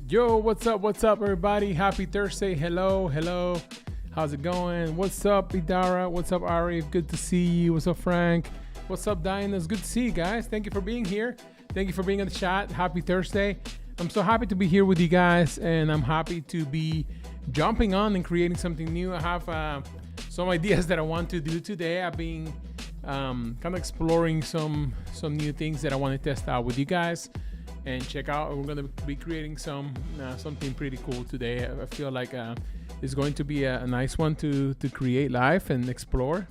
Yo, what's up? What's up, everybody? Happy Thursday. Hello, hello. How's it going? What's up, Idara? What's up, Arif? Good to see you. What's up, Frank? What's up, Diana? It's good to see you guys. Thank you for being here. Thank you for being on the chat. Happy Thursday. I'm so happy to be here with you guys, and I'm happy to be jumping on and creating something new. I have some ideas that I want to do today. I've been kind of exploring some new things that I want to test out with you guys and check out. We're going to be creating something pretty cool today. I feel like it's going to be a nice one to create live and explore.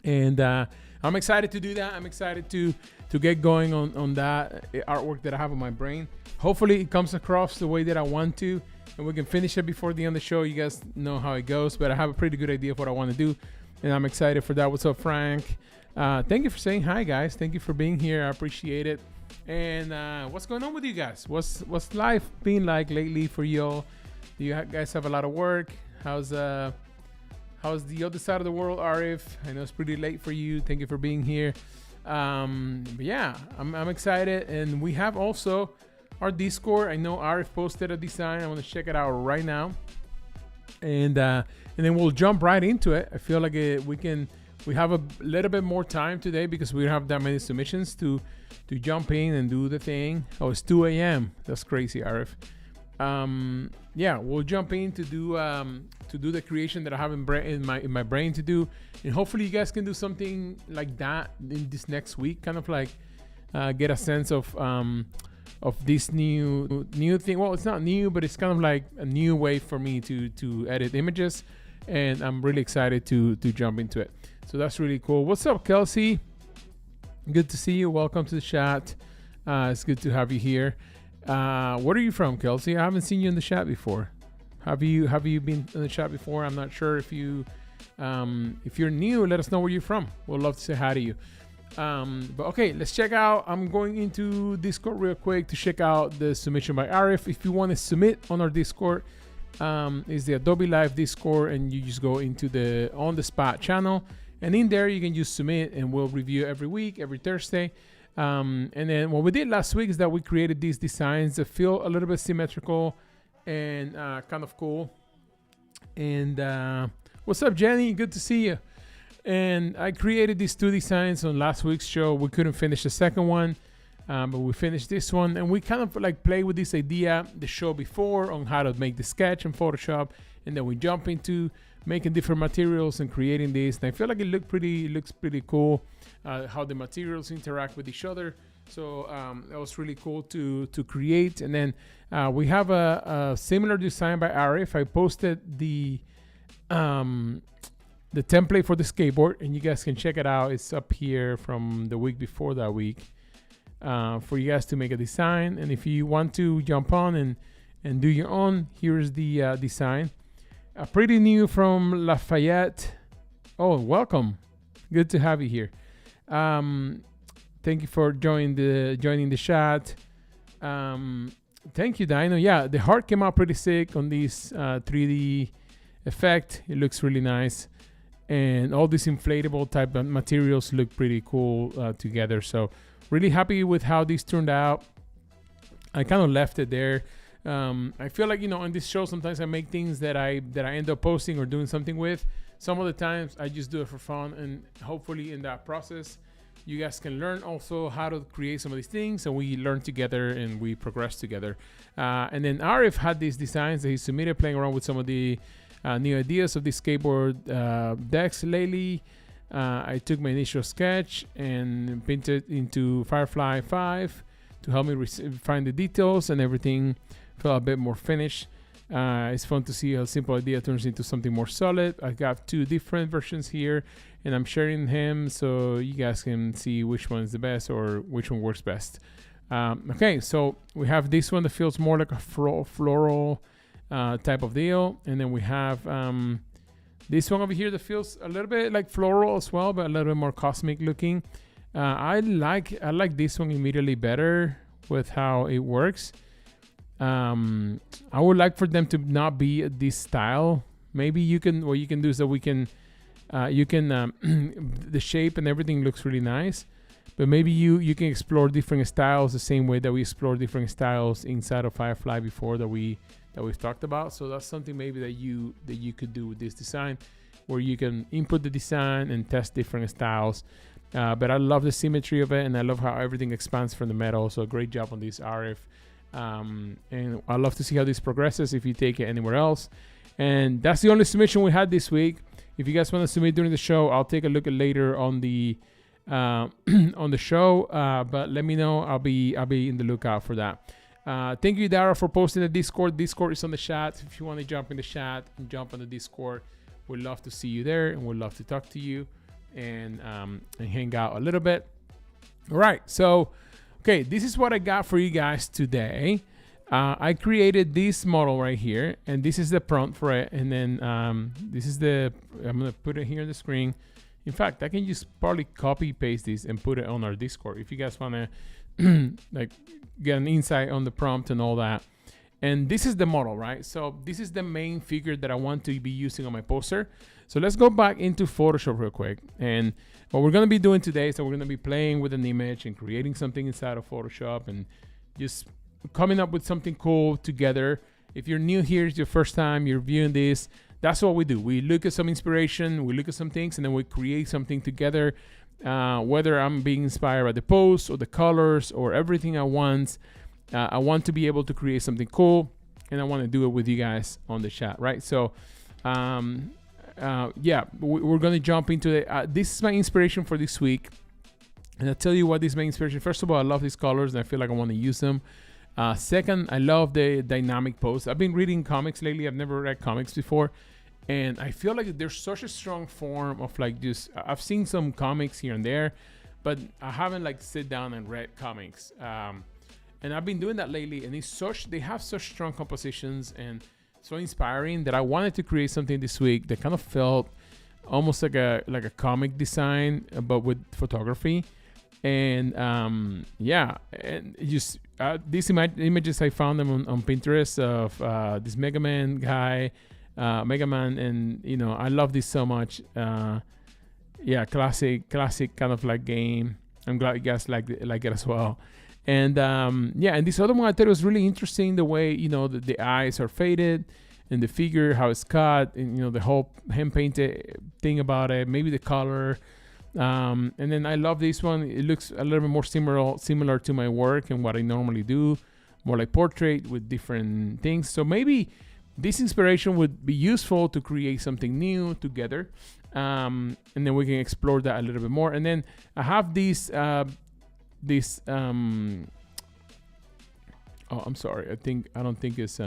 And I'm excited to do that. I'm excited to get going on that artwork that I have on my brain. Hopefully it comes across the way that I want to, and we can finish it before the end of the show. You guys know how it goes, but I have a pretty good idea of what I want to do, and I'm excited for that. What's up, Frank? Thank you for saying hi, guys. Thank you for being here. I appreciate it. And what's going on with you guys? What's life been like lately for you all? Do you guys have a lot of work? How's the other side of the world, Arif? I know it's pretty late for you. Thank you for being here. But yeah, I'm excited, and we have also our Discord. I know Arif posted a design. I want to check it out right now, and then we'll jump right into it. I feel like we have a little bit more time today because we don't have that many submissions to jump in and do the thing. Oh, it's 2 a.m. That's crazy, Arif. Yeah, we'll jump in to do the creation that I have in my brain to do, and hopefully you guys can do something like that in this next week. Kind of like get a sense of this new thing. Well, it's not new, but it's kind of like a new way for me to edit images, and I'm really excited to jump into it. So that's really cool. What's up, Kelsey? Good to see you. Welcome to the chat. It's good to have you here. Where are you from, Kelsey? I haven't seen you in the chat before. Have you been in the chat before? I'm not sure if you're new. Let us know where you're from. We'd love to say hi to you. But okay, let's check out. I'm going into Discord real quick to check out the submission by Arif. If you want to submit on our Discord, is the Adobe Live Discord, and you just go into the on the spot channel, and in there you can just submit, and we'll review every week, every Thursday. And then what we did last week is that we created these designs that feel a little bit symmetrical and kind of cool. And what's up, Jenny? Good to see you. And I created these two designs on last week's show. We couldn't finish the second one, but we finished this one, and we kind of like play with this idea the show before on how to make the sketch in Photoshop, and then we jump into making different materials and creating this. And I feel like it looks pretty cool how the materials interact with each other. So that was really cool to create. And then we have a similar design by Arif. I posted the template for the skateboard, and you guys can check it out. It's up here from the week before that week for you guys to make a design. And if you want to jump on and do your own, here's the design. Pretty new from Lafayette. Oh, welcome. Good to have you here. Thank you for joining the chat. Thank you, Dino. Yeah, the heart came out pretty sick on this 3D effect. It looks really nice. And all these inflatable type of materials look pretty cool together. So really happy with how this turned out. I kind of left it there. I feel like, on this show, sometimes I make things that I end up posting or doing something with. Some of the times I just do it for fun, and hopefully in that process, you guys can learn also how to create some of these things, and we learn together and we progress together. And then Arif had these designs that he submitted, playing around with some of the new ideas of the skateboard decks lately. I took my initial sketch and painted into Firefly 5 to help me find the details, and everything felt a bit more finished. It's fun to see how a simple idea turns into something more solid. I got two different versions here, and I'm sharing them so you guys can see which one is the best or which one works best. Okay, so we have this one that feels more like a floral type of deal, and then we have this one over here that feels a little bit like floral as well, but a little bit more cosmic looking. I like this one immediately better with how it works. I would like for them to not be this style. Maybe what you can do is that the shape and everything looks really nice, but maybe you can explore different styles the same way that we explore different styles inside of Firefly before that we've talked about. So that's something maybe that you could do with this design, where you can input the design and test different styles. But I love the symmetry of it, and I love how everything expands from the metal. So great job on this, Arif. And I love to see how this progresses if you take it anywhere else. And that's the only submission we had this week. If you guys want to submit during the show, I'll take a look at later on the on the show. But let me know. I'll be in the lookout for that. Thank you, Dara, for posting the Discord. Discord is on the chat. If you want to jump in the chat and jump on the Discord, we'd love to see you there, and we'd love to talk to you and hang out a little bit. All right, so okay, this is what I got for you guys today. I created this model right here, and this is the prompt for it. And then this is I'm gonna put it here on the screen. In fact, I can just probably copy paste this and put it on our Discord if you guys wanna like get an insight on the prompt and all that. And this is the model, right? So this is the main figure that I want to be using on my poster. So let's go back into Photoshop real quick. And what we're gonna be doing today is that we're gonna be playing with an image and creating something inside of Photoshop and just coming up with something cool together. If you're new here, it's your first time you're viewing this, that's what we do. We look at some inspiration, we look at some things, and then we create something together. Whether I'm being inspired by the post or the colors or everything at once, I want to be able to create something cool, and I want to do it with you guys on the chat, right? So yeah, we're gonna jump into it. This is my inspiration for this week, and I'll tell you what is my inspiration. First of all, I love these colors and I feel like I want to use them. Second, I love the dynamic post. I've been reading comics lately. I've never read comics before, and I feel like there's such a strong form of like just, I've seen some comics here and there, but I haven't like sit down and read comics. And I've been doing that lately, and they have such strong compositions and so inspiring that I wanted to create something this week that kind of felt almost like a comic design, but with photography. And yeah, and just these images, I found them on Pinterest of this Mega Man guy, Mega Man, and you know, I love this so much. Yeah, classic kind of like game. I'm glad you guys like it as well. And yeah, and this other one I thought it was really interesting, the way, you know, the eyes are faded and the figure, how it's cut, and you know, the whole hand painted thing about it, maybe the color. And then I love this one. It looks a little bit more similar to my work and what I normally do, more like portrait with different things. So maybe this inspiration would be useful to create something new together. And then we can explore that a little bit more. And then I have these oh, I'm sorry. I don't think it's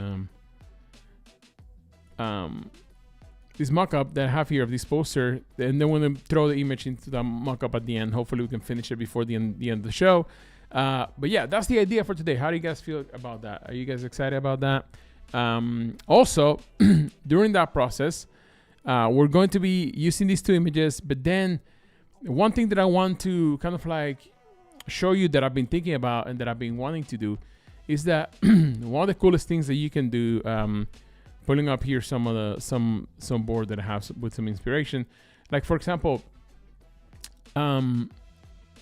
this mock-up that I have here of this poster, and then we're gonna throw the image into the mock-up at the end. Hopefully we can finish it before the end of the show. But yeah, that's the idea for today. How do you guys feel about that? Are you guys excited about that? Also, during that process, we're going to be using these two images, but then one thing that I want to kind of like show you that I've been thinking about and that I've been wanting to do is that one of the coolest things that you can do, pulling up here some board that I have with some inspiration, like for example,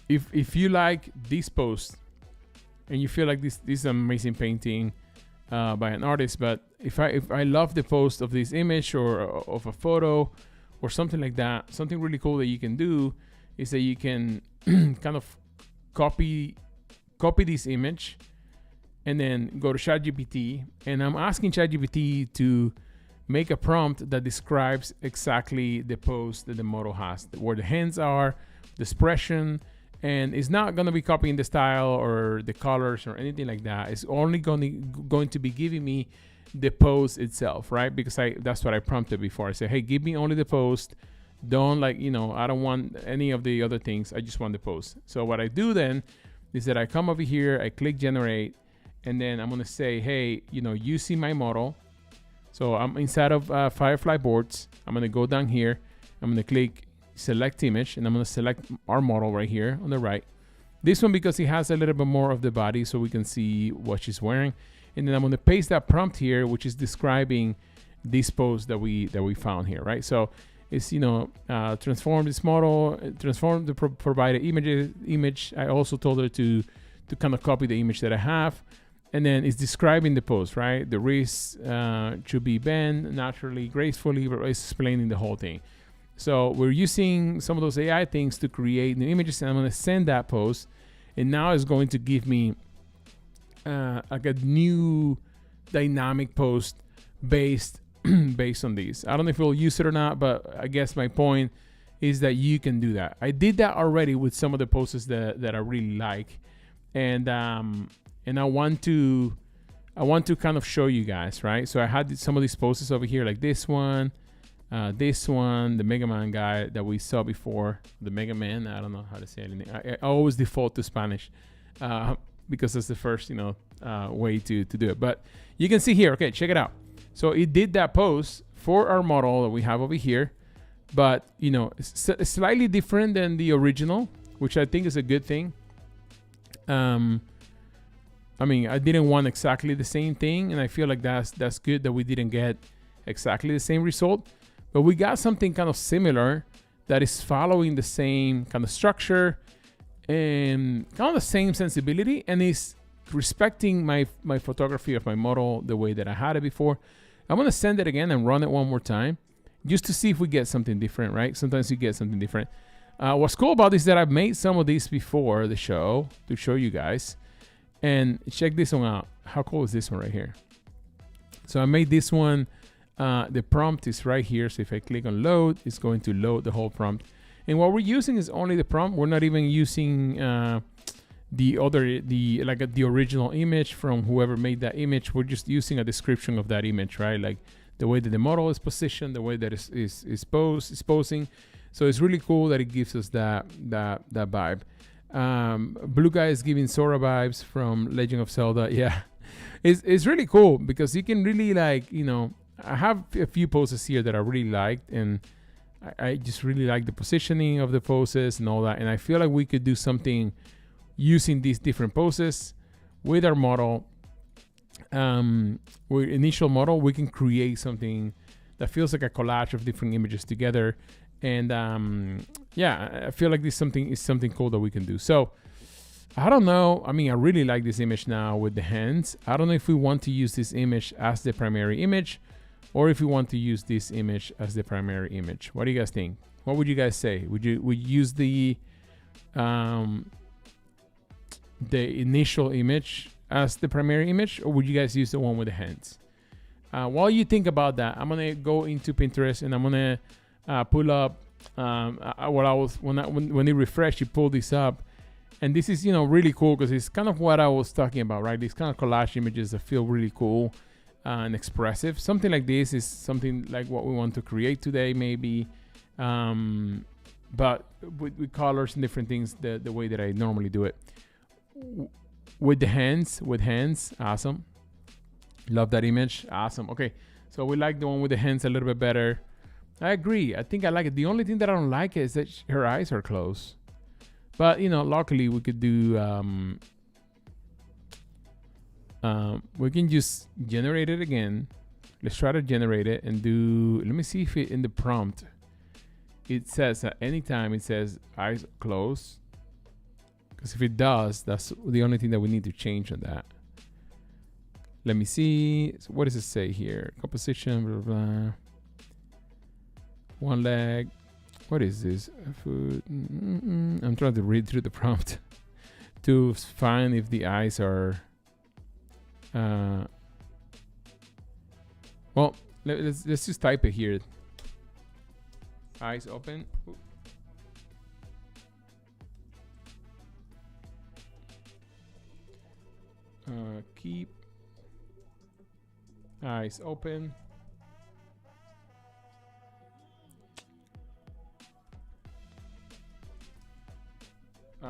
if you like this post and you feel like this is an amazing painting by an artist, but if I love the post of this image or of a photo or something like that, something really cool that you can do is that you can kind of copy this image and then go to ChatGPT, and I'm asking ChatGPT to make a prompt that describes exactly the pose that the model has, where the hands are, the expression, and it's not going to be copying the style or the colors or anything like that. It's only going to be giving me the pose itself, right? Because that's what I prompted before. I said, hey, give me only the pose. Don't I don't want any of the other things. I just want the pose. So what I do then is that I come over here, I click generate, and then I'm going to say, hey, you see my model. So I'm inside of Firefly boards. I'm going to go down here. I'm going to click select image, and I'm going to select our model right here on the right. This one because it has a little bit more of the body so we can see what she's wearing. And then I'm going to paste that prompt here, which is describing this pose that we found here, right? So is, transform this model, transform the provided image. I also told her to kind of copy the image that I have. And then it's describing the pose, right? The wrist should be bent naturally, gracefully, but it's explaining the whole thing. So we're using some of those AI things to create new images, and I'm going to send that post. And now it's going to give me like a new dynamic post based on these. I don't know if we'll use it or not, but I guess my point is that you can do that. I did that already with some of the posts that I really like. And I want to kind of show you guys, right? So I had some of these posts over here, like this one, the Mega Man guy that we saw before, the Mega Man. I don't know how to say anything. I always default to Spanish because that's the first, way to do it. But you can see here, okay, check it out. So it did that pose for our model that we have over here, but it's slightly different than the original, which I think is a good thing. I mean, I didn't want exactly the same thing, and I feel like that's good that we didn't get exactly the same result, but we got something kind of similar that is following the same kind of structure and kind of the same sensibility, and is respecting my photography of my model the way that I had it before. I'm gonna send it again and run it one more time just to see if we get something different, right? Sometimes you get something different. What's cool about this is that I've made some of these before the show to show you guys. And check this one out. How cool is this one right here? So I made this one. The prompt is right here. So if I click on load, it's going to load the whole prompt. And what we're using is only the prompt. We're not even using the original image from whoever made that image. We're just using a description of that image, right? Like the way that the model is positioned, the way that is posing. So it's really cool that it gives us that vibe. Blue guy is giving Sora vibes from Legend of Zelda. Yeah, it's really cool because you can really I have a few poses here that I really liked, and I just really like the positioning of the poses and all that. And I feel like we could do something using these different poses with our model. With initial model, we can create something that feels like a collage of different images together. And I feel like this is something cool that we can do. So I don't know. I mean, I really like this image now with the hands. I don't know if we want to use this image as the primary image, or if we want to use this image as the primary image. What do you guys think? What would you guys say? Would you use the initial image as the primary image, or would you guys use the one with the hands? While you think about that, I'm gonna go into Pinterest and I'm gonna pull up when it refreshed, you pull this up, and this is really cool because it's kind of what I was talking about, right? These kind of collage images that feel really cool and expressive. Something like this is something like what we want to create today, maybe, but with colors and different things, the way that I normally do it. With hands, awesome. Love that image, awesome. Okay, so we like the one with the hands a little bit better. I agree. I think I like it. The only thing that I don't like is that her eyes are closed. But luckily we could do. We can just generate it again. Let's try to generate it and do. Let me see if in the prompt it says at any time it says eyes closed. Because if it does, that's the only thing that we need to change on that. Let me see. So what does it say here? Composition. Blah blah. Blah. One leg. What is this? Food. I'm trying to read through the prompt to find if the eyes are. Well, let's just type it here. Eyes open. Keep eyes open.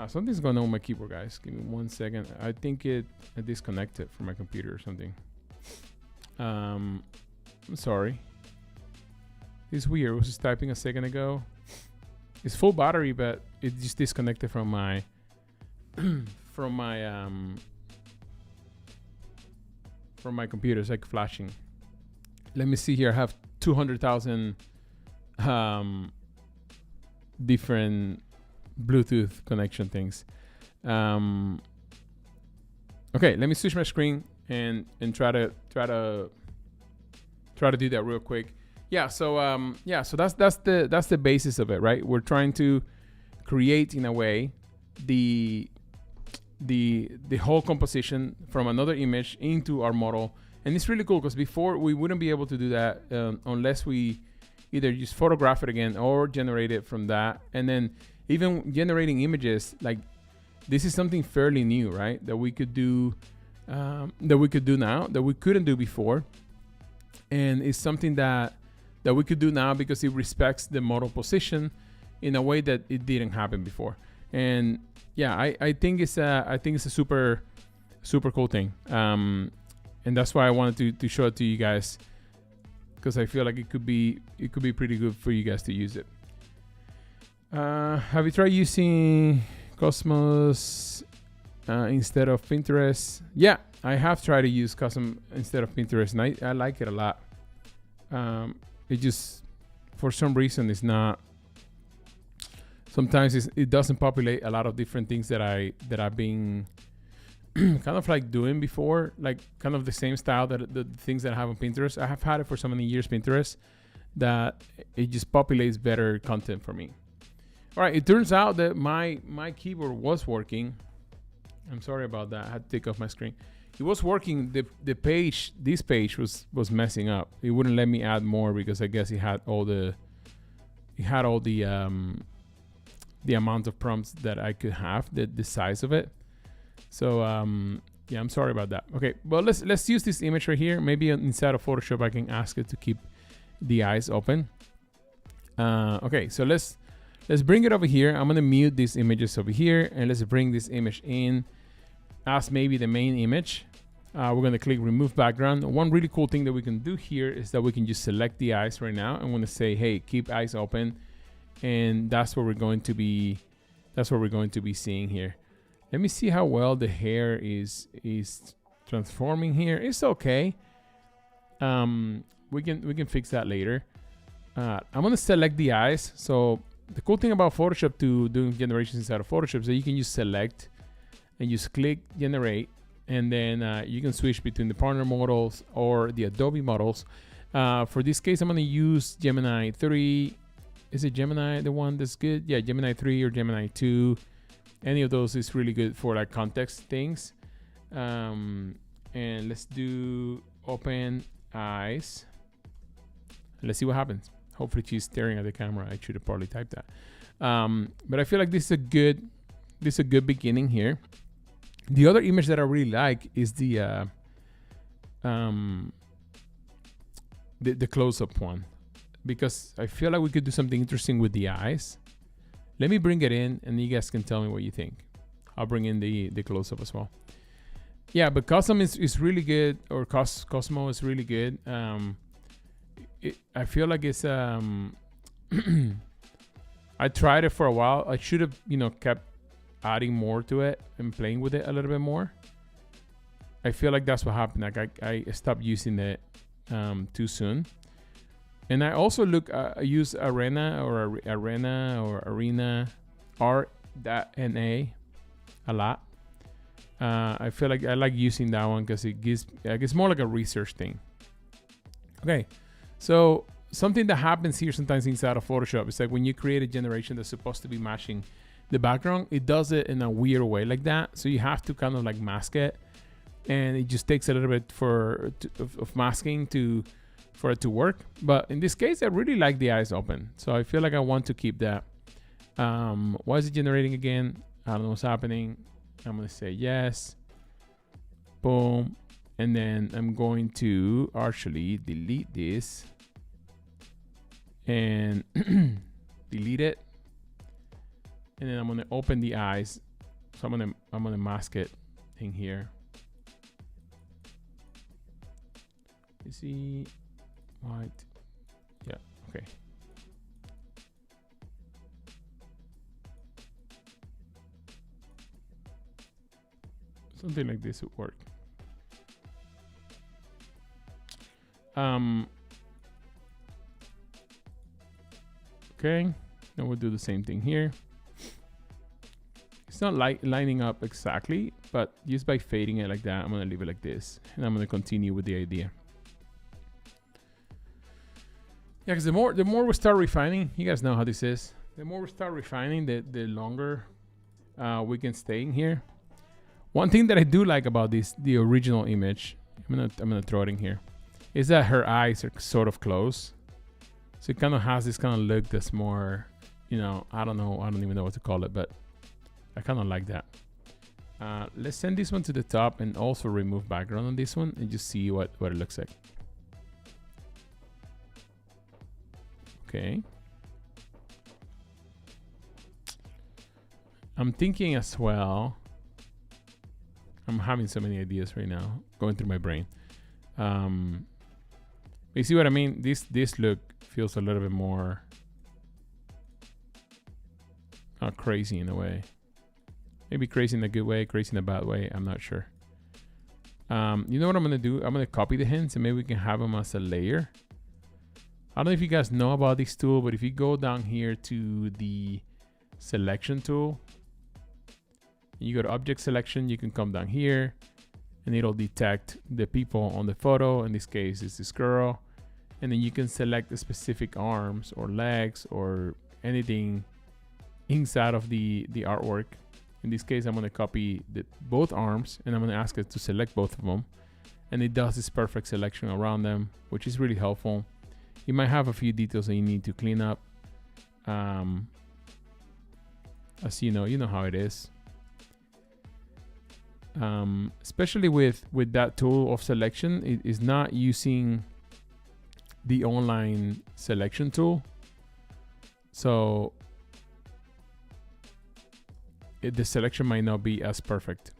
Something's going on with my keyboard, guys. Give me 1 second. I think I disconnected from my computer or something. I'm sorry. It's weird. I was just typing a second ago. It's full battery, but it just disconnected from my from my computer. It's like flashing. Let me see here. I have 200,000 different Bluetooth connection things. Okay, let me switch my screen and try to do that real quick. Yeah, so that's the basis of it, right? We're trying to create in a way the whole composition from another image into our model. And it's really cool because before we wouldn't be able to do that unless we either just photograph it again or generate it from that. And then even generating images, like this is something fairly new, right? That we could do now that we couldn't do before. And it's something that we could do now because it respects the model position in a way that it didn't happen before. And yeah, I think it's a super cool thing. And that's why I wanted to show it to you guys, because I feel like it could be pretty good for you guys to use it. Have you tried using Cosmos instead of Pinterest? Yeah, I have tried to use Cosmos instead of Pinterest, and I like it a lot. It just, for some reason, it's not. Sometimes it doesn't populate a lot of different things that I've been kind of like doing before, like kind of the same style that the things that I have on Pinterest. I have had it for so many years, Pinterest, that it just populates better content for me. All right, it turns out that my keyboard was working. I'm sorry about that. I had to take off my screen. It was working. This page was messing up. It wouldn't let me add more because I guess it had all the amount of prompts that I could have, the size of it. So yeah, I'm sorry about that. Okay, well let's use this image right here. Maybe inside of Photoshop I can ask it to keep the eyes open. Okay, so let's bring it over here. I'm gonna mute these images over here, and let's bring this image in as maybe the main image. We're gonna click remove background. One really cool thing that we can do here is that we can just select the eyes right now. I'm gonna say, hey, keep eyes open, and that's what we're going to be seeing here. Let me see how well the hair is transforming here. It's okay. We can fix that later. I'm gonna select the eyes. So the cool thing about Photoshop to doing generations inside of Photoshop is that you can just select and just click generate, and then you can switch between the partner models or the Adobe models. For this case, I'm gonna use Gemini 3. Is it Gemini the one that's good? Yeah, Gemini 3 or Gemini 2. Any of those is really good for like context things. And let's do open eyes. Let's see what happens. Hopefully she's staring at the camera. I should have probably typed that. But I feel like this is a good beginning here. The other image that I really like is the close-up one, because I feel like we could do something interesting with the eyes. Let me bring it in, and you guys can tell me what you think. I'll bring in the close-up as well. Yeah, but Cosmo is really good, or Cosmo is really good. I feel like it's I tried it for a while. I should have kept adding more to it and playing with it a little bit more. I feel like that's what happened. Like I stopped using it too soon. And I also use Arena R.NA a lot. I feel like I like using that one because it's more like a research thing. Okay, so something that happens here sometimes inside of Photoshop is like when you create a generation that's supposed to be matching the background, it does it in a weird way like that. So you have to kind of like mask it, and it just takes a little bit of masking for it to work. But in this case, I really like the eyes open, so I feel like I want to keep that. Why is it generating again? I don't know what's happening. I'm gonna say yes. Boom. And then I'm going to actually delete this and delete it. And then I'm gonna open the eyes. So I'm gonna mask it in here. You see, white. Yeah. Okay. Something like this would work. Okay, then we'll do the same thing here. It's not lining up exactly, but just by fading it like that, I'm gonna leave it like this, and I'm gonna continue with the idea. Yeah, because the more we start refining, you guys know how this is. The more we start refining, the longer we can stay in here. One thing that I do like about the original image, I'm gonna throw it in here, is that her eyes are sort of closed. So it kind of has this kind of look that's more, you know, I don't even know what to call it, but I kind of like that. Let's send this one to the top and also remove background on this one and just see what it looks like. Okay. I'm thinking as well, I'm having so many ideas right now going through my brain. You see what I mean? This look feels a little bit more crazy in a way. Maybe crazy in a good way, crazy in a bad way. I'm not sure. You know what I'm gonna do? I'm gonna copy the hints and maybe we can have them as a layer. I don't know if you guys know about this tool, but if you go down here to the selection tool, you go to object selection, you can come down here and it'll detect the people on the photo. In this case, it's this girl. And then you can select the specific arms or legs or anything inside of the artwork. In this case, I'm going to copy both arms and I'm going to ask it to select both of them. And it does this perfect selection around them, which is really helpful. You might have a few details that you need to clean up. As you know how it is. Especially with that tool of selection, it is not using the online selection tool. So the selection might not be as perfect.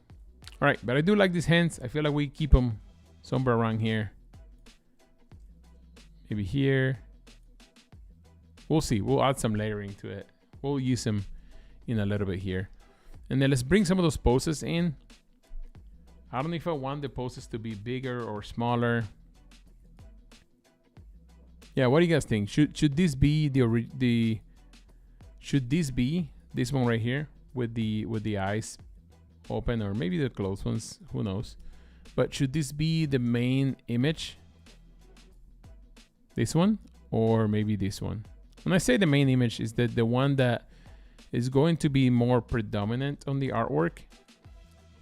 All right, but I do like these hints. I feel like we keep them somewhere around here. Maybe here. We'll see. We'll add some layering to it. We'll use them in a little bit here. And then let's bring some of those poses in. I don't know if I want the poses to be bigger or smaller. Yeah, what do you guys think? Should this be should this be this one right here with the eyes open, or maybe the closed ones? Who knows? But should this be the main image? This one, or maybe this one? When I say the main image, is that the one that is going to be more predominant on the artwork.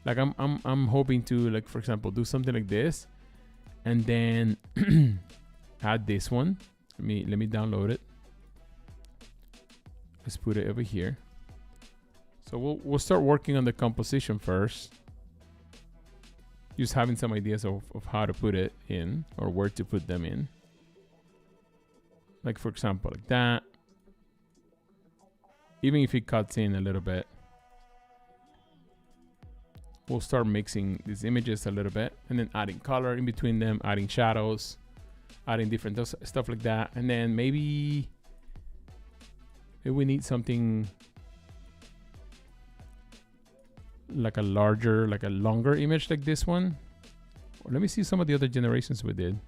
Like I'm hoping to, like, for example, do something like this, and then add this one. Let me download it. Let's put it over here. So we'll start working on the composition first. Just having some ideas of how to put it in or where to put them in. Like, for example, like that. Even if it cuts in a little bit. We'll start mixing these images a little bit and then adding color in between them, adding shadows, adding different stuff like that. And then maybe we need something like a longer image like this one. Or let me see some of the other generations we did.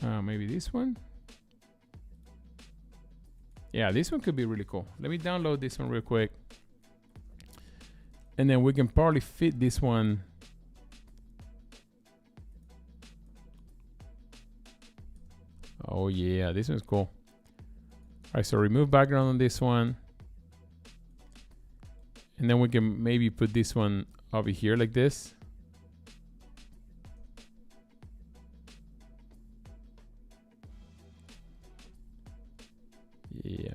Maybe this one. Yeah, this one could be really cool. Let me download this one real quick. And then we can probably fit this one. Oh yeah, this one's cool. All right, so remove background on this one. And then we can maybe put this one over here like this. Yeah.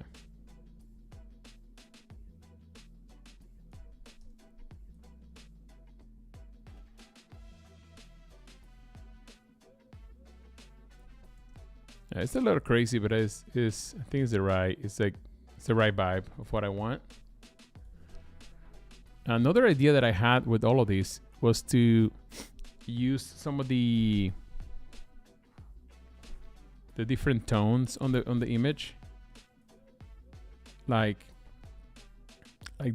It's a little crazy, but I think it's the right vibe of what I want. Another idea that I had with all of these was to use some of the different tones on the image, like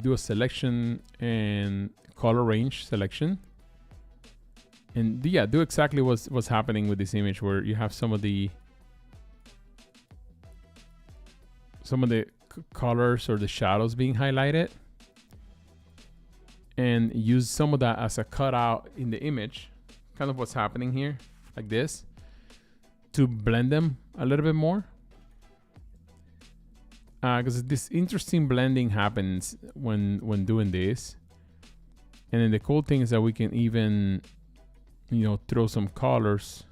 do a selection and color range selection, and yeah, do exactly what's happening with this image, where you have some of the some of the colors or the shadows being highlighted, and use some of that as a cutout in the image, kind of what's happening here, like this, to blend them a little bit more. Because this interesting blending happens when doing this. And then the cool thing is that we can even, throw some colors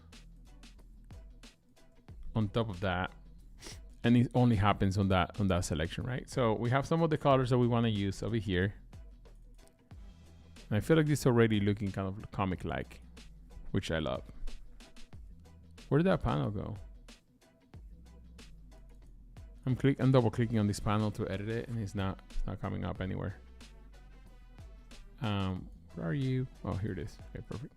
on top of that. And it only happens on that selection, right? So we have some of the colors that we want to use over here. And I feel like this is already looking kind of comic-like, which I love. Where did that panel go? I'm double clicking on this panel to edit it, and it's not coming up anywhere. Where are you? Oh, here it is. Okay, perfect.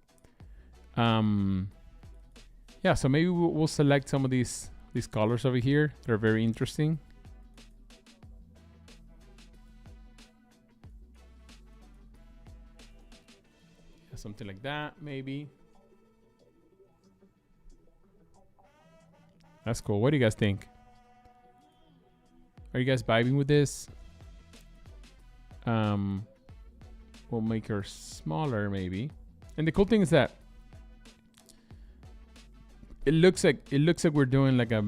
Yeah, so maybe we'll select some of these colors over here. They're very interesting. Yeah, something like that, maybe. That's cool. What do you guys think? Are you guys vibing with this? We'll make her smaller, maybe. And the cool thing is that it looks like we're doing like a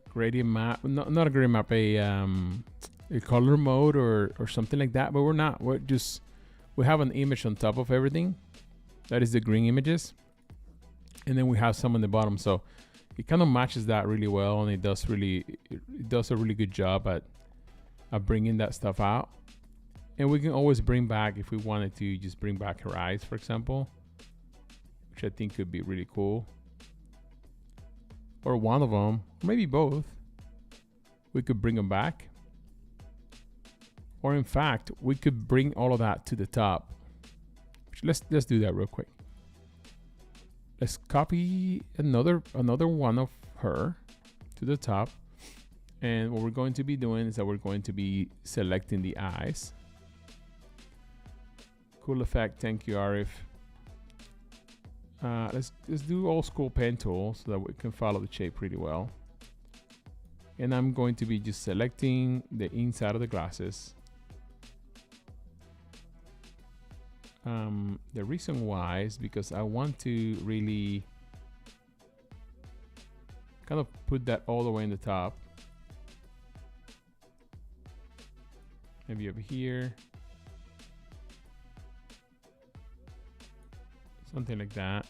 gradient map, not a gradient map, a color mode or something like that. But we're not. We have an image on top of everything. That is the green images, and then we have some on the bottom. So it kind of matches that really well, and it does a really good job at bringing that stuff out. And we can always bring back, if we wanted to, just bring back her eyes, for example, which I think could be really cool. Or one of them, maybe both. We could bring them back. Or in fact, we could bring all of that to the top. Let's do that real quick. Let's copy another one of her to the top. And what we're going to be doing is that we're going to be selecting the eyes. Cool effect. Thank you, Arif. Let's do old school pen tool so that we can follow the shape pretty well. And I'm going to be just selecting the inside of the glasses. The reason why is because I want to really kind of put that all the way in the top. Maybe over here. Something like that.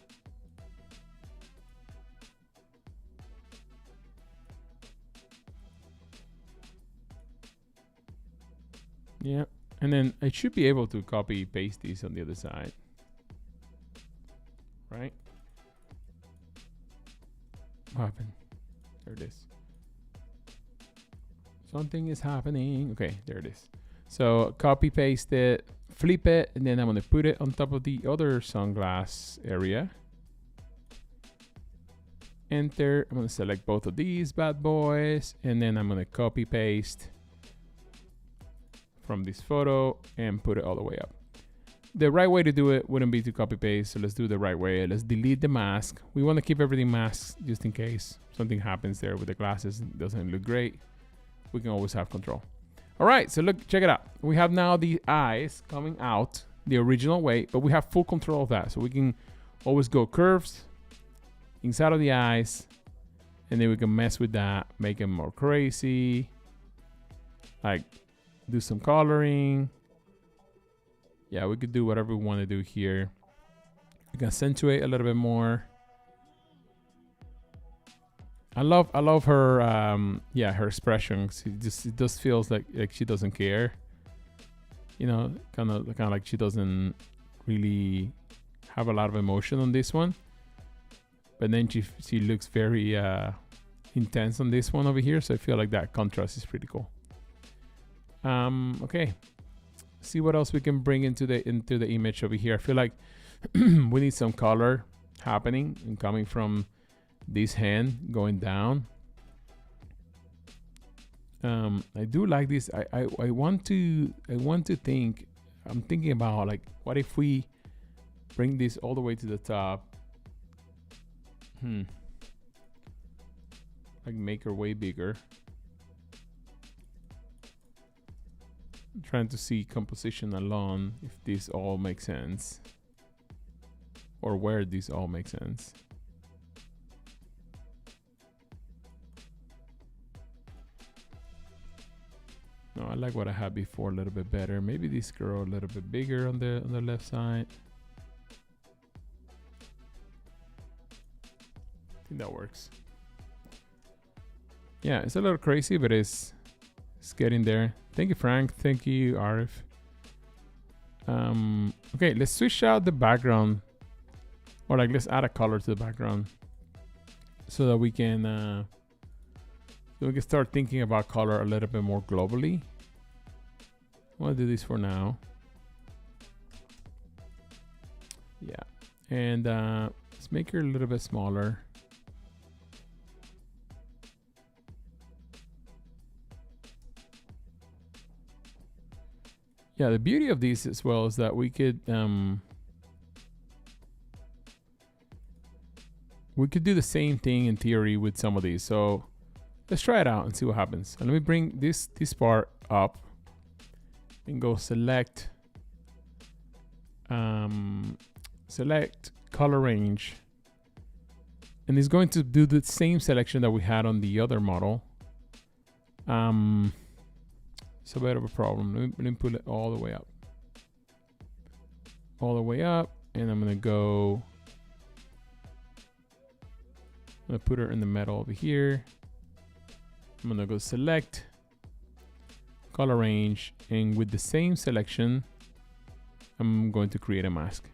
Yeah. And then I should be able to copy paste these on the other side. Right? What happened? There it is. Something is happening. Okay, there it is. So copy paste it, flip it, and then I'm going to put it on top of the other sunglass area. Enter. I'm going to select both of these bad boys, and then I'm going to copy paste from this photo and put it all the way up. The right way to do it wouldn't be to copy paste, so let's do the right way. Let's delete the mask. We want to keep everything masked just in case something happens there with the glasses. It doesn't look great. We can always have control. All right, so look, check it out. We have now the eyes coming out the original way, but we have full control of that. So we can always go curves inside of the eyes, and then we can mess with that, make them more crazy, like do some coloring. Yeah, we could do whatever we want to do here. We can accentuate a little bit more. I love her her expressions. It just feels like she doesn't care. You know, kind of like she doesn't really have a lot of emotion on this one. But then she looks very intense on this one over here, so I feel like that contrast is pretty cool. Okay. See what else we can bring into the image over here. I feel like we need some color happening and coming from this hand going down. I do like this. I want to think. I'm thinking about, like, what if we bring this all the way to the top? like make her way bigger. I'm trying to see composition alone, if this all makes sense, or where this all makes sense. No, I like what I had before a little bit better. Maybe this girl a little bit bigger on the left side. I think that works. Yeah, it's a little crazy, but it's getting there. Thank you, Frank. Thank you, Arif. Okay, let's switch out the background, or like let's add a color to the background, so that we can start thinking about color a little bit more globally. I want to do this for now. Yeah, and let's make her a little bit smaller. Yeah, the beauty of these as well is that we could do the same thing in theory with some of these. So let's try it out and see what happens. And let me bring this part up and go select color range, and it's going to do the same selection that we had on the other model. It's a bit of a problem. Let me pull it all the way up. All the way up, and I'm gonna put her in the middle over here. I'm gonna go select color range, and with the same selection, I'm going to create a mask.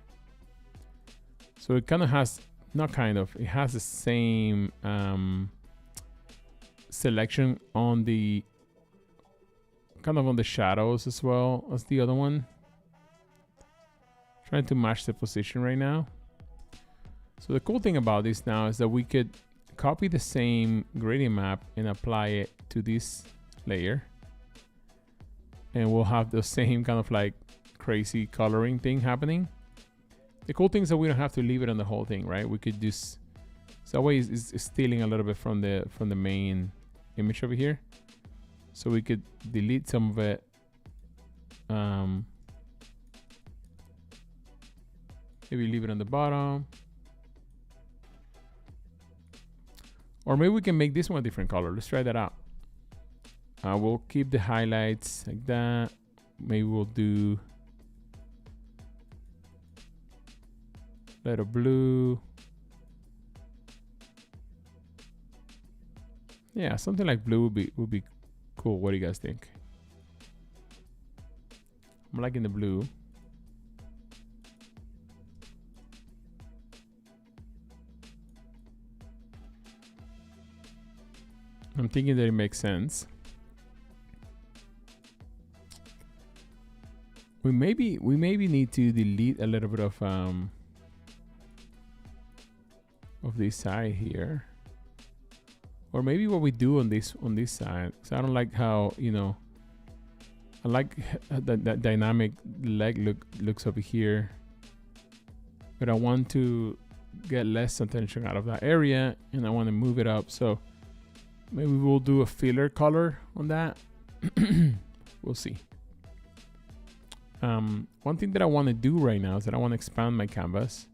So it kind of has, not kind of, it has the same selection on the kind of on the shadows as well as the other one. Trying to match the position right now. So the cool thing about this now is that we could copy the same gradient map and apply it to this layer, and we'll have the same kind of like crazy coloring thing happening. The cool thing is that we don't have to leave it on the whole thing, right? We could just, so that way it's stealing a little bit from the main image over here. So we could delete some of it. Maybe leave it on the bottom. Or maybe we can make this one a different color. Let's try that out. We'll keep the highlights like that. Maybe we'll do little blue. Yeah, something like blue would be cool. What do you guys think? I'm liking the blue. I'm thinking that it makes sense. We maybe need to delete a little bit of this side here. Or maybe what we do on this side, because I don't like how, you know, I like that dynamic leg looks over here, but I want to get less attention out of that area, and I want to move it up. So maybe we'll do a filler color on that. We'll see. One thing that I want to do right now is that I want to expand my canvas,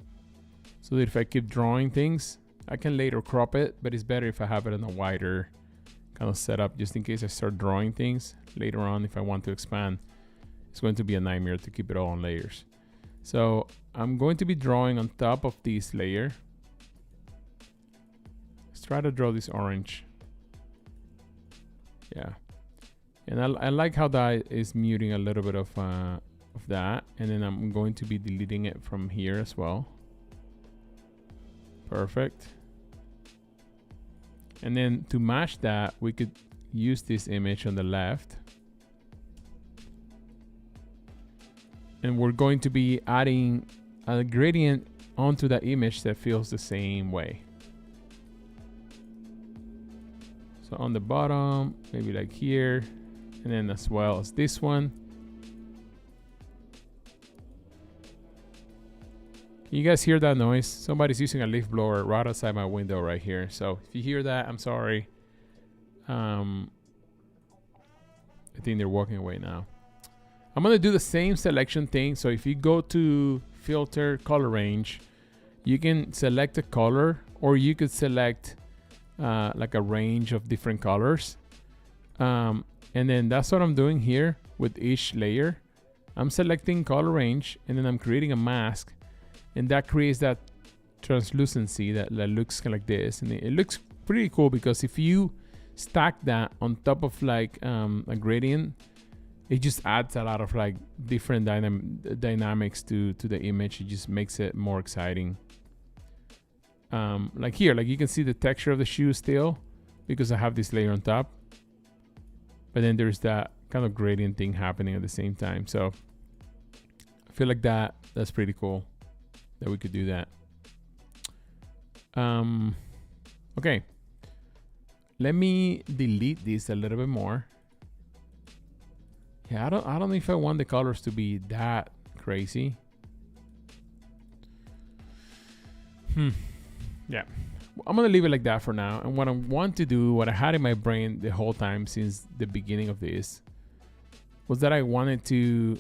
so that if I keep drawing things, I can later crop it, but it's better if I have it in a wider kind of setup, just in case I start drawing things later on. If I want to expand, it's going to be a nightmare to keep it all on layers. So I'm going to be drawing on top of this layer. Let's try to draw this orange. Yeah, and I like how that is muting a little bit of that, and then I'm going to be deleting it from here as well. Perfect. And then to match that, we could use this image on the left, and we're going to be adding a gradient onto that image that feels the same way. So on the bottom, maybe like here, and then as well as this one. Can you guys hear that noise? Somebody's using a leaf blower right outside my window right here. So if you hear that, I'm sorry. I think they're walking away now. I'm gonna do the same selection thing. So if you go to filter color range, you can select a color, or you could select like a range of different colors. And then that's what I'm doing here with each layer. I'm selecting color range, and then I'm creating a mask, and that creates that translucency that looks kind of like this. And it looks pretty cool, because if you stack that on top of like a gradient, it just adds a lot of like different dynamics to the image. It just makes it more exciting. Like here, like you can see the texture of the shoe still, because I have this layer on top, but then there's that kind of gradient thing happening at the same time. So I feel like that's pretty cool that we could do that. Okay, let me delete this a little bit more. Yeah, I don't know if I want the colors to be that crazy. Yeah, I'm gonna leave it like that for now. And what I want to do, what I had in my brain the whole time since the beginning of this, was that I wanted to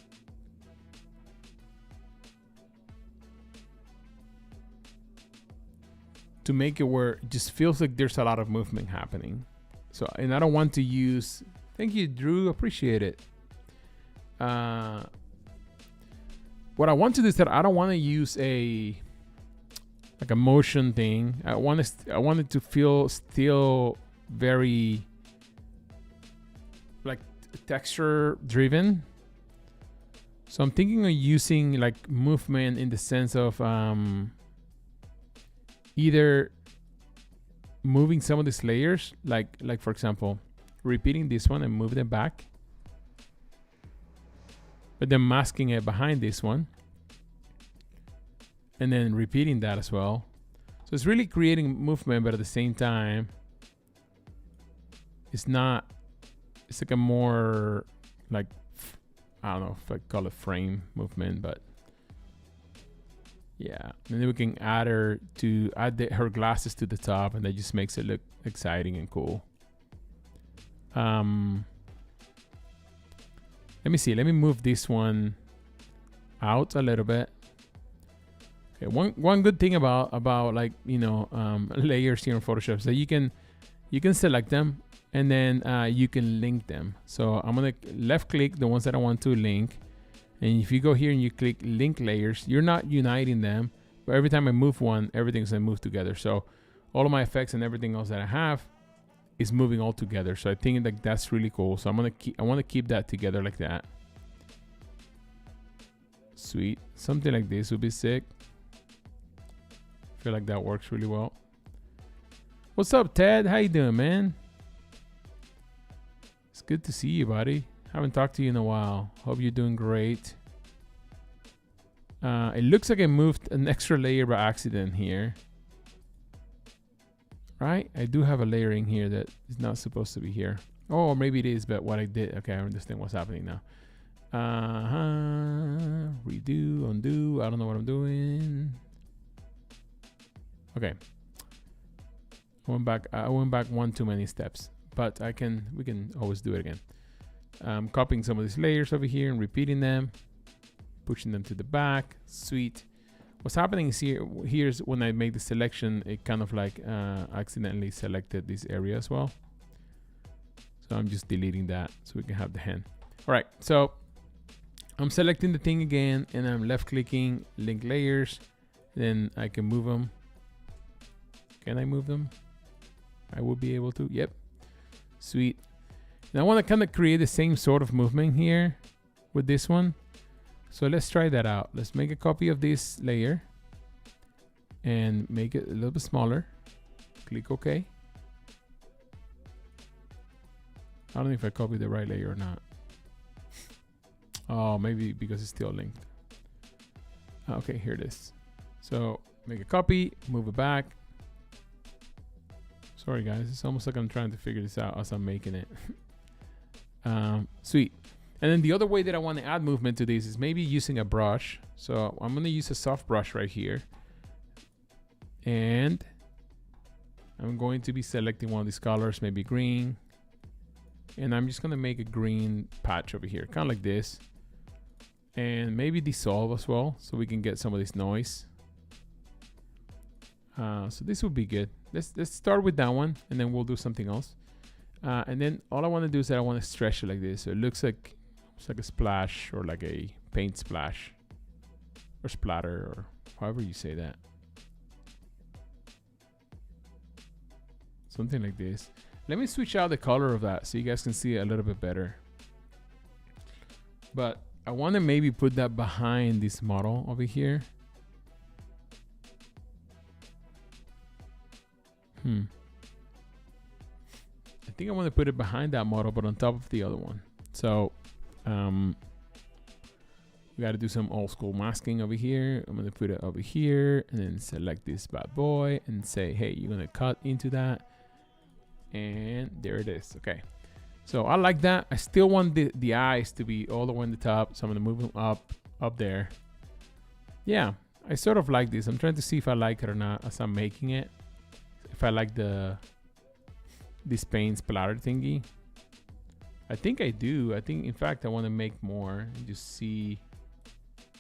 make it where it just feels like there's a lot of movement happening. So, and I don't want to use, thank you, Drew, appreciate it. What I want to do is that I don't want to use a motion thing. I want it to feel still very like texture driven. So I'm thinking of using like movement in the sense of either moving some of these layers, like for example, repeating this one and move them back, but then masking it behind this one, and then repeating that as well. So it's really creating movement, but at the same time, it's like a more like, I don't know if I call it frame movement, but yeah. And then we can add her her glasses to the top, and that just makes it look exciting and cool. Let me see. Let me move this one out a little bit. Okay, one good thing about like, you know, layers here in Photoshop is that you can select them, and then you can link them. So I'm gonna left click the ones that I want to link, and if you go here and you click link layers, you're not uniting them, but every time I move one, everything's gonna move together. So all of my effects and everything else that I have is moving all together. So I think like that's really cool. So I want to keep that together like that. Sweet. Something like this would be sick. I feel like that works really well. What's up, Ted? How you doing, man? It's good to see you, buddy. Haven't talked to you in a while. Hope you're doing great. It looks like I moved an extra layer by accident here. Right? I do have a layering here that is not supposed to be here. Oh, or maybe it is, but what I did. Okay, I understand what's happening now. Redo, undo. I don't know what I'm doing. Okay. I went back one too many steps, but we can always do it again. Copying some of these layers over here and repeating them, pushing them to the back. Sweet. What's happening is here's when I make the selection, it kind of like accidentally selected this area as well. So I'm just deleting that so we can have the hand. All right, so I'm selecting the thing again, and I'm left clicking link layers. Then I can move them. Can I move them? I will be able to. Yep. Sweet. Now I want to kind of create the same sort of movement here with this one. So let's try that out. Let's make a copy of this layer and make it a little bit smaller. Click OK. I don't know if I copied the right layer or not. Oh, maybe because it's still linked. Okay, here it is. So make a copy, move it back. Sorry guys, it's almost like I'm trying to figure this out as I'm making it. Sweet. And then the other way that I want to add movement to this is maybe using a brush. So I'm going to use a soft brush right here. And I'm going to be selecting one of these colors, maybe green. And I'm just gonna make a green patch over here, kind of like this. And maybe dissolve as well, so we can get some of this noise. So this would be good. Let's start with that one, and then we'll do something else. And then all I want to do is that I want to stretch it like this, so it looks like it's like a splash or like a paint splash or splatter or however you say that. Something like this. Let me switch out the color of that so you guys can see it a little bit better. But I want to maybe put that behind this model over here. I think I want to put it behind that model, but on top of the other one. So we got to do some old school masking over here. I'm going to put it over here and then select this bad boy and say, hey, you're going to cut into that. And there it is. Okay. So I like that. I still want the eyes to be all the way on the top. So I'm going to move them up there. Yeah, I sort of like this. I'm trying to see if I like it or not as I'm making it. If I like this paint splatter thingy. I think I do. I think, in fact, I want to make more and just see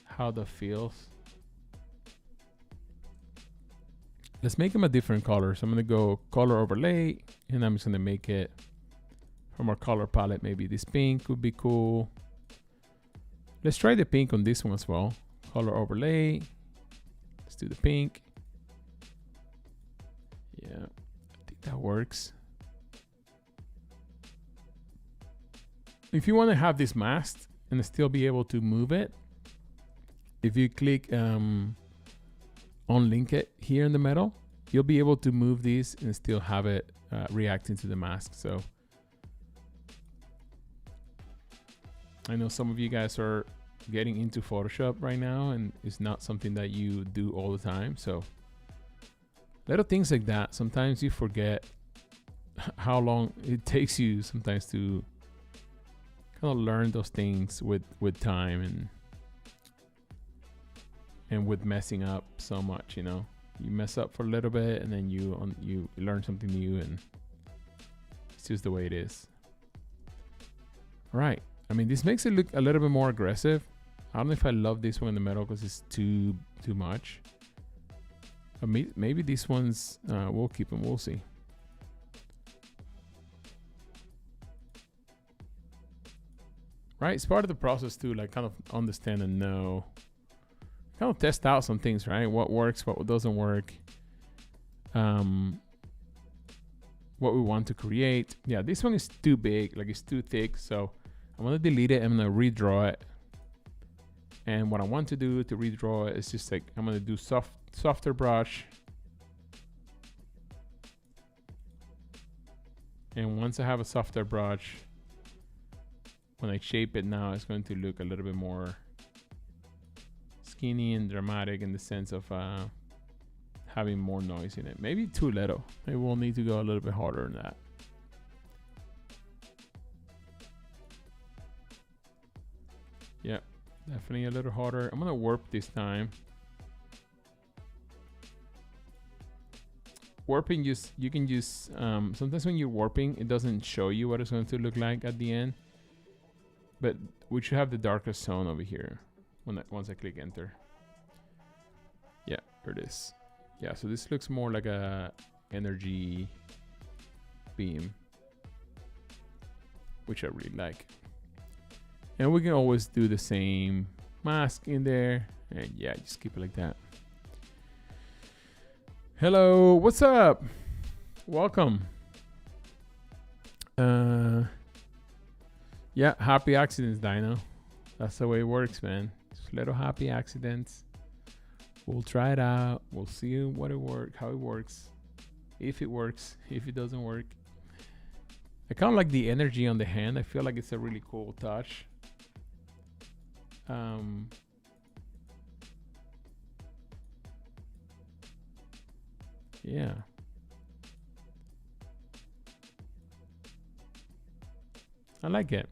how that feels. Let's make them a different color. So I'm going to go color overlay, and I'm just going to make it from our color palette. Maybe this pink would be cool. Let's try the pink on this one as well. Color overlay. Let's do the pink. Yeah, I think that works. If you want to have this masked and still be able to move it, if you click unlink it here in the middle, you'll be able to move these and still have it reacting to the mask. So I know some of you guys are getting into Photoshop right now, and it's not something that you do all the time. So little things like that, sometimes you forget how long it takes you sometimes to kind of learn those things with time and with messing up so much, you know. You mess up for a little bit and then you learn something new, and it's just the way it is. All right. I mean, this makes it look a little bit more aggressive. I don't know if I love this one in the middle because it's too much. Maybe these ones, we'll keep them. We'll see. Right, it's part of the process too, like kind of understand and know, kind of test out some things, right? What works, what doesn't work, what we want to create. Yeah, this one is too big, like it's too thick, so I'm gonna delete it. I'm gonna redraw it, and what I want to do to redraw it is just like I'm gonna do softer brush, and once I have a softer brush, when I shape it now, it's going to look a little bit more skinny and dramatic in the sense of having more noise in it. Maybe too little. Maybe we'll need to go a little bit harder than that. Yeah, definitely a little harder. I'm gonna warp this time. Warping, you can use sometimes when you're warping, it doesn't show you what it's going to look like at the end. But we should have the darkest zone over here once I click enter. Yeah, there it is. Yeah, so this looks more like a energy beam, which I really like. And we can always do the same mask in there, and yeah, just keep it like that. Hello, what's up? Welcome. Yeah, happy accidents, Dino. That's the way it works, man. Just little happy accidents. We'll try it out. We'll see what it works, how it works, if it works, if it doesn't work. I kind of like the energy on the hand. I feel like it's a really cool touch. Yeah. I like it.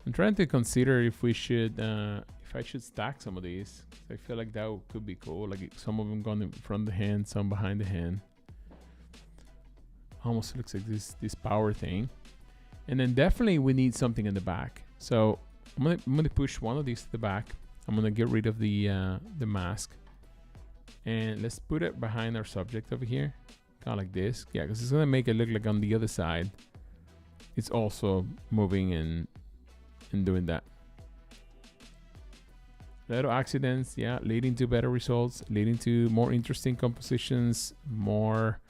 I'm trying to consider if we should, if I should stack some of these. I feel like that could be cool. Like some of them going in front of the hand, some behind the hand. Almost looks like this power thing. And then definitely we need something in the back. So I'm gonna push one of these to the back. I'm gonna get rid of the mask, and let's put it behind our subject over here, kind of like this. Yeah, because it's gonna make it look like on the other side it's also moving and doing that. Little accidents, yeah, leading to better results, leading to more interesting compositions, more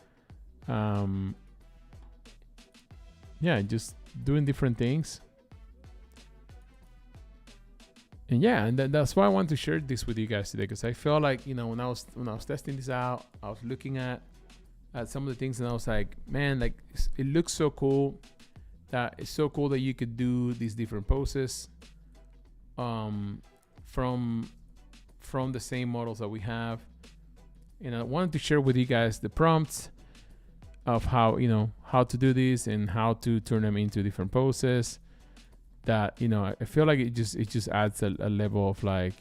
yeah, just doing different things. And yeah, and that's why I want to share this with you guys today, because I felt like, you know, when I was testing this out, I was looking at some of the things, and I was like, man, like it looks so cool. That it's so cool that you could do these different poses from the same models that we have. And I wanted to share with you guys the prompts of how, you know, how to do this and how to turn them into different poses. That, you know, I feel like it just adds a level of like,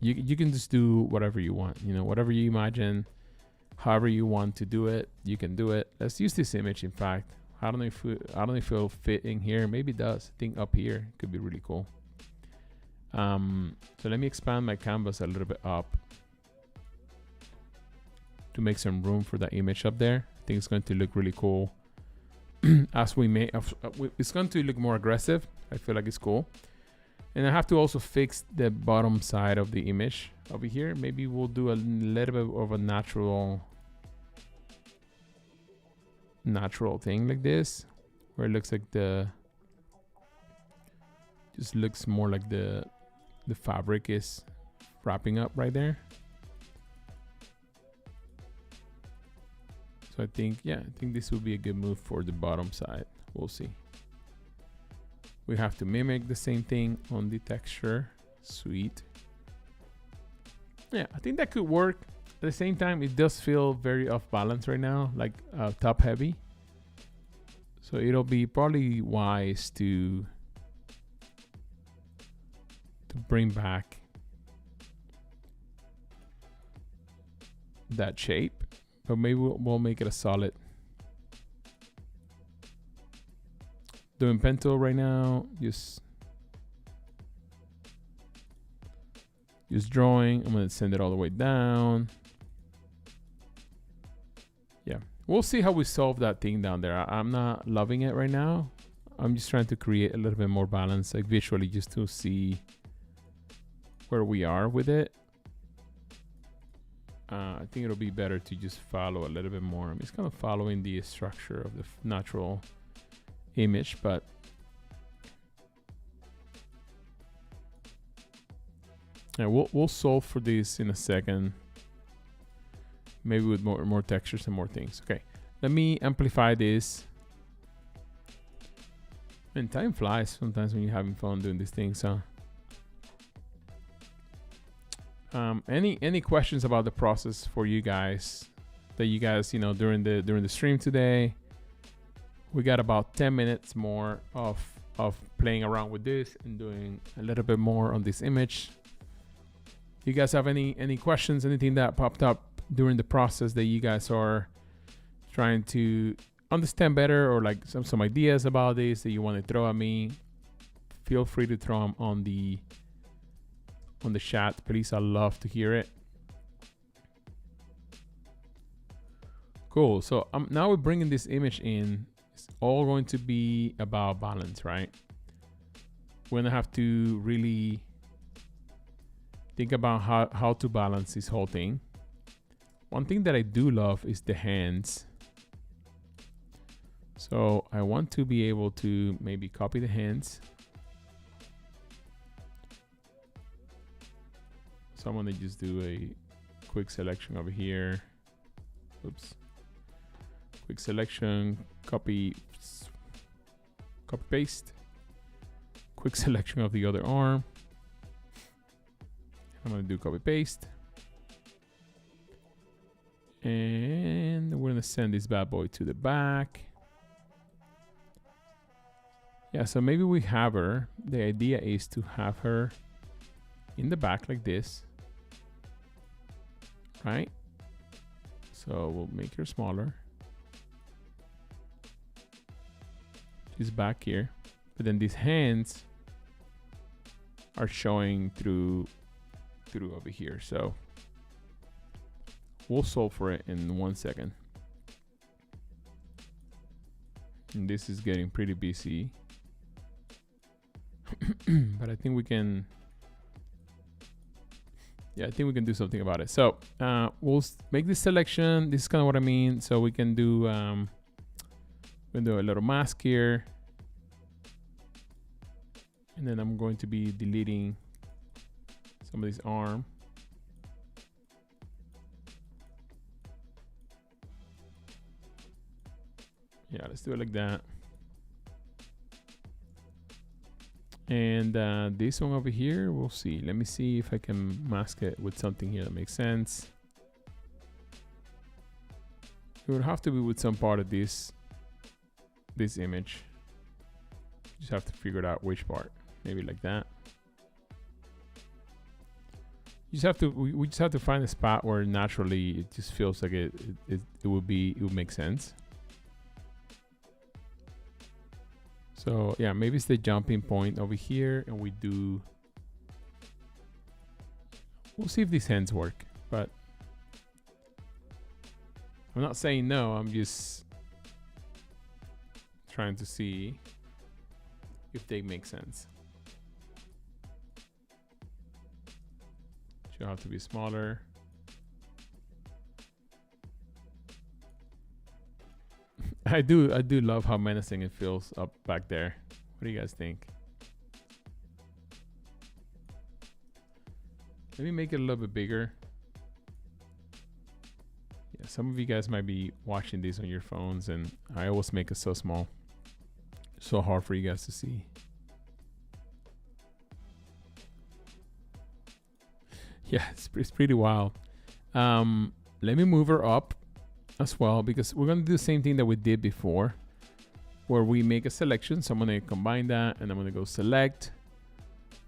you can just do whatever you want, you know, whatever you imagine, however you want to do it, you can do it. Let's use this image. In fact, I don't know if it'll fit in here. Maybe it does. I think up here could be really cool. So let me expand my canvas a little bit up to make some room for that image up there. I think it's going to look really cool. As we may, it's going to look more aggressive. I feel like it's cool. And I have to also fix the bottom side of the image over here. Maybe we'll do a little bit of a natural thing like this, where it looks like just looks more like the fabric is wrapping up right there. So I think this would be a good move for the bottom side. We'll see. We have to mimic the same thing on the texture. Sweet. Yeah, I think that could work. At the same time, it does feel very off balance right now, like top heavy. So it'll be probably wise to bring back that shape, but maybe we'll make it a solid. Doing pencil right now, just drawing. I'm gonna send it all the way down. Yeah, we'll see how we solve that thing down there. I'm not loving it right now. I'm just trying to create a little bit more balance, like visually, just to see where we are with it. I think it'll be better to just follow a little bit more. I'm just kind of following the structure of the natural image, but yeah, we'll solve for this in a second. Maybe with more textures and more things. Okay, let me amplify this. And time flies sometimes when you're having fun doing these things, huh? Any questions about the process for you guys that you guys, you know, during the stream today? We got about 10 minutes more of playing around with this and doing a little bit more on this image. You guys have any questions, anything that popped up during the process that you guys are trying to understand better, or like some ideas about this that you want to throw at me? Feel free to throw them on the chat, please. I love to hear it. Cool. So now we're bringing this image in. It's all going to be about balance, right? We're gonna have to really think about how to balance this whole thing. One thing that I do love is the hands. So I want to be able to maybe copy the hands. So I'm gonna just do a quick selection over here. Oops. Quick selection, copy paste. Quick selection of the other arm. I'm gonna do copy paste. And we're gonna send this bad boy to the back. Yeah, so maybe we have her. The idea is to have her in the back like this, right? So we'll make her smaller. this back here, but then these hands are showing through over here. So we'll solve for it in 1 second. And this is getting pretty busy. But I think we can, I think we can do something about it. So we'll make this selection. This is kind of what I mean. So we can do, we're gonna do a little mask here. And then I'm going to be deleting somebody's arm. Yeah, let's do it like that. And this one over here, we'll see. Let me see if I can mask it with something here that makes sense. It would have to be with some part of this image. Just have to figure out which part. Maybe like that. You just have to. We just have to find a spot where naturally it just feels like it would make sense. So yeah, maybe it's the jumping point over here, and we'll see if these hands work, but I'm not saying no, I'm just trying to see if they make sense. Should have to be smaller. I do love how menacing it feels up back there. What do you guys think? Let me make it a little bit bigger. Yeah, some of you guys might be watching these on your phones, and I always make it so small. So hard for you guys to see. Yeah, it's pretty wild. Let me move her up as well, because we're going to do the same thing that we did before, where we make a selection. So I'm going to combine that, and I'm going to go select,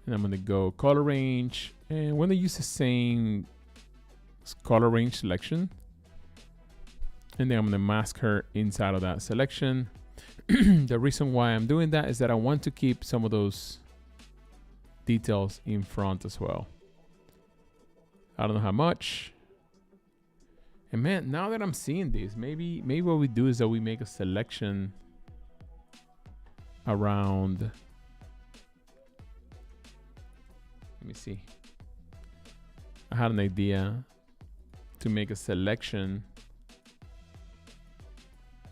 and I'm going to go color range, and we're going to use the same color range selection, and then I'm going to mask her inside of that selection. The reason why I'm doing that is that I want to keep some of those details in front as well. I don't know how much. And man, now that I'm seeing this, maybe what we do is that we make a selection around. Let me see. I had an idea to make a selection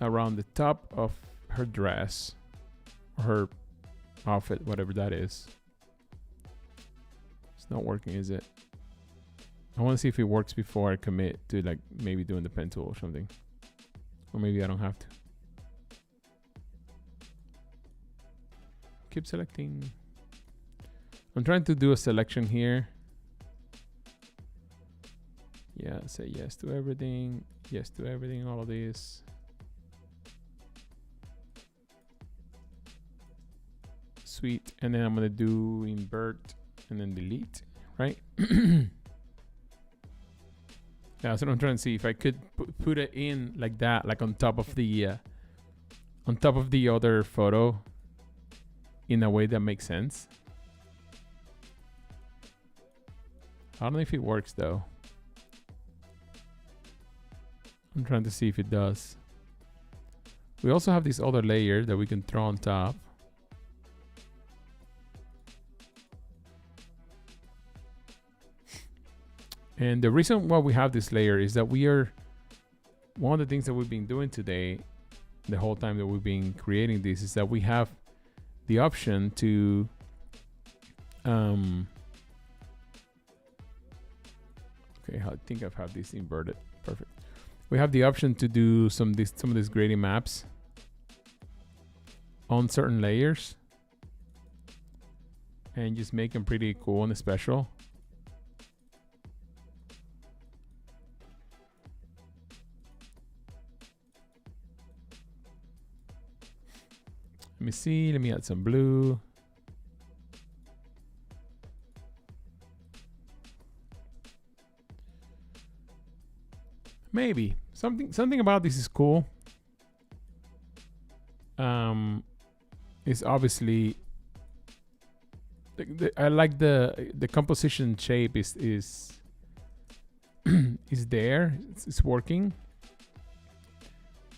around the top of her dress, or her outfit, whatever that is. It's not working, is it? I want to see if it works before I commit to like maybe doing the pen tool or something. Or maybe I don't have to. Keep selecting. I'm trying to do a selection here. Yeah, say yes to everything. Yes to everything, all of this. Sweet. And then I'm going to do invert and then delete, right? Yeah, so I'm trying to see if I could put it in like that, like on top of the other photo, in a way that makes sense. I don't know if it works though. I'm trying to see if it does. We also have this other layer that we can throw on top. And the reason why we have this layer is that one of the things that we've been doing today, the whole time that we've been creating this, is that we have the option to okay, I think I've had this inverted. Perfect. We have the option to do some of these grading maps on certain layers and just make them pretty cool and special. Let me see. Let me add some blue. Maybe something about this is cool. is obviously I like the composition shape is is there. It's working.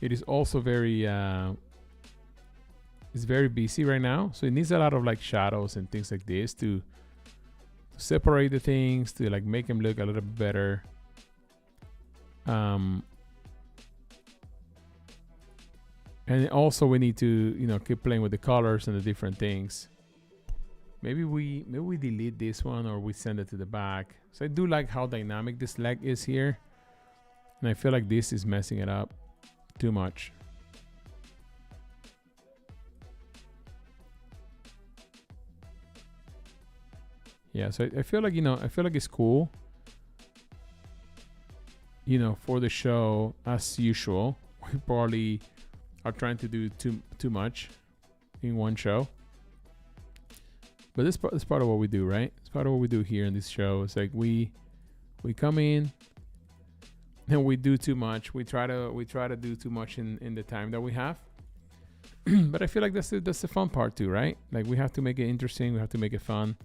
It is also very it's very busy right now, so it needs a lot of like shadows and things like this to separate the things, to like make them look a little bit better. And also we need to, you know, keep playing with the colors and the different things. Maybe we delete this one, or we send it to the back. So I do like how dynamic this leg is here, and I feel like this is messing it up too much. Yeah, so I feel like, you know, I feel like it's cool, you know, for the show. As usual, we probably are trying to do too much in one show. But this is part of what we do, right? It's part of what we do here in this show. It's like we come in and we do too much. We try to do too much in the time that we have. But I feel like that's the fun part too, right? Like we have to make it interesting. We have to make it fun.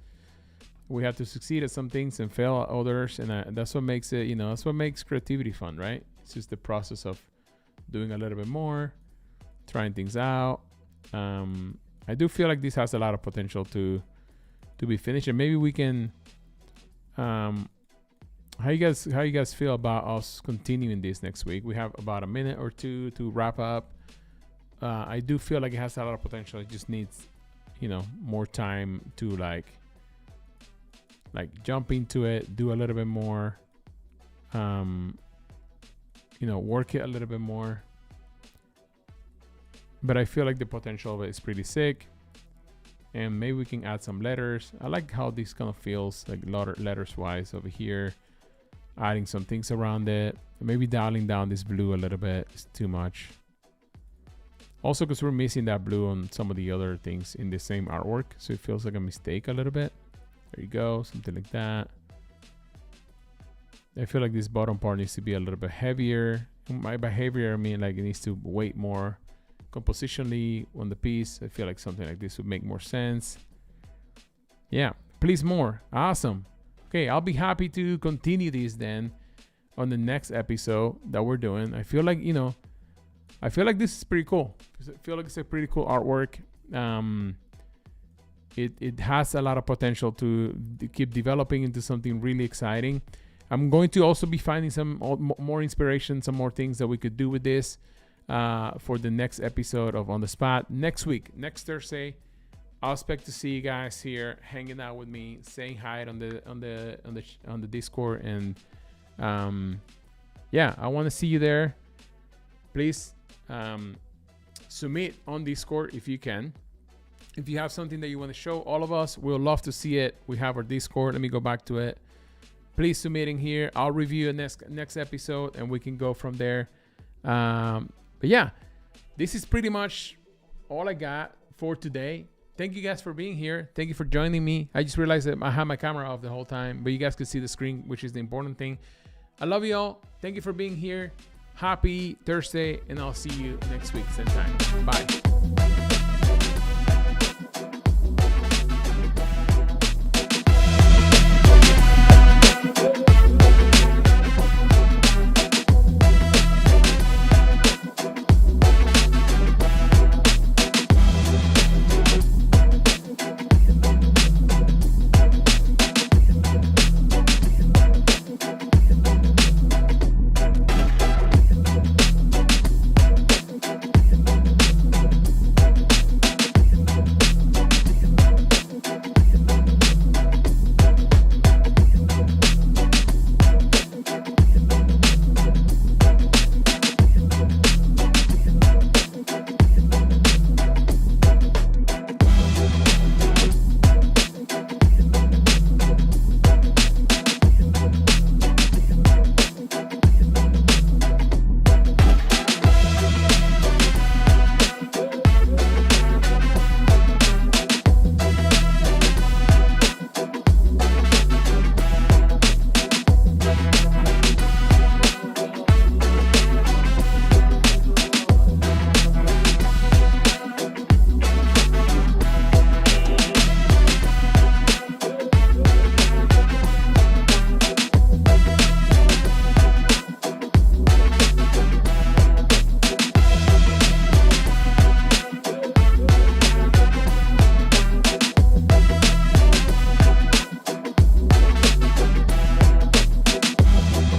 We have to succeed at some things and fail at others, and that's what makes it, you know, that's what makes creativity fun, right? It's just the process of doing a little bit more, trying things out. I do feel like this has a lot of potential to be finished, and maybe we can. How you guys feel about us continuing this next week? We have about a minute or two to wrap up. I do feel like it has a lot of potential. It just needs, you know, more time to like jump into it, do a little bit more, you know, work it a little bit more. But I feel like the potential of it is pretty sick, and maybe we can add some letters. I like how this kind of feels like letters wise over here, adding some things around it, maybe dialing down this blue a little bit. It's too much. Also, because we're missing that blue on some of the other things in the same artwork, so it feels like a mistake a little bit. There you go, something like that. I feel like this bottom part needs to be a little bit heavier. By heavier, I mean like it needs to weight more compositionally on the piece. I feel like something like this would make more sense. Yeah, please more. Awesome. Okay, I'll be happy to continue this then on the next episode that we're doing. I feel like, you know, I feel like this is pretty cool. I feel like it's a pretty cool artwork. It has a lot of potential to keep developing into something really exciting. I'm going to also be finding some more inspiration, some more things that we could do with this for the next episode of On the Spot next week, next Thursday. I'll expect to see you guys here hanging out with me, saying hi on the Discord, and yeah, I want to see you there. Please submit on Discord if you can. If you have something that you want to show all of us, we'll love to see it. We have our Discord. Let me go back to it. Please submit in here. I'll review the next episode, and we can go from there. But yeah, this is pretty much all I got for today. Thank you guys for being here. Thank you for joining me. I just realized that I had my camera off the whole time, but you guys could see the screen, which is the important thing. I love you all. Thank you for being here. Happy Thursday, and I'll see you next week, same time. Bye.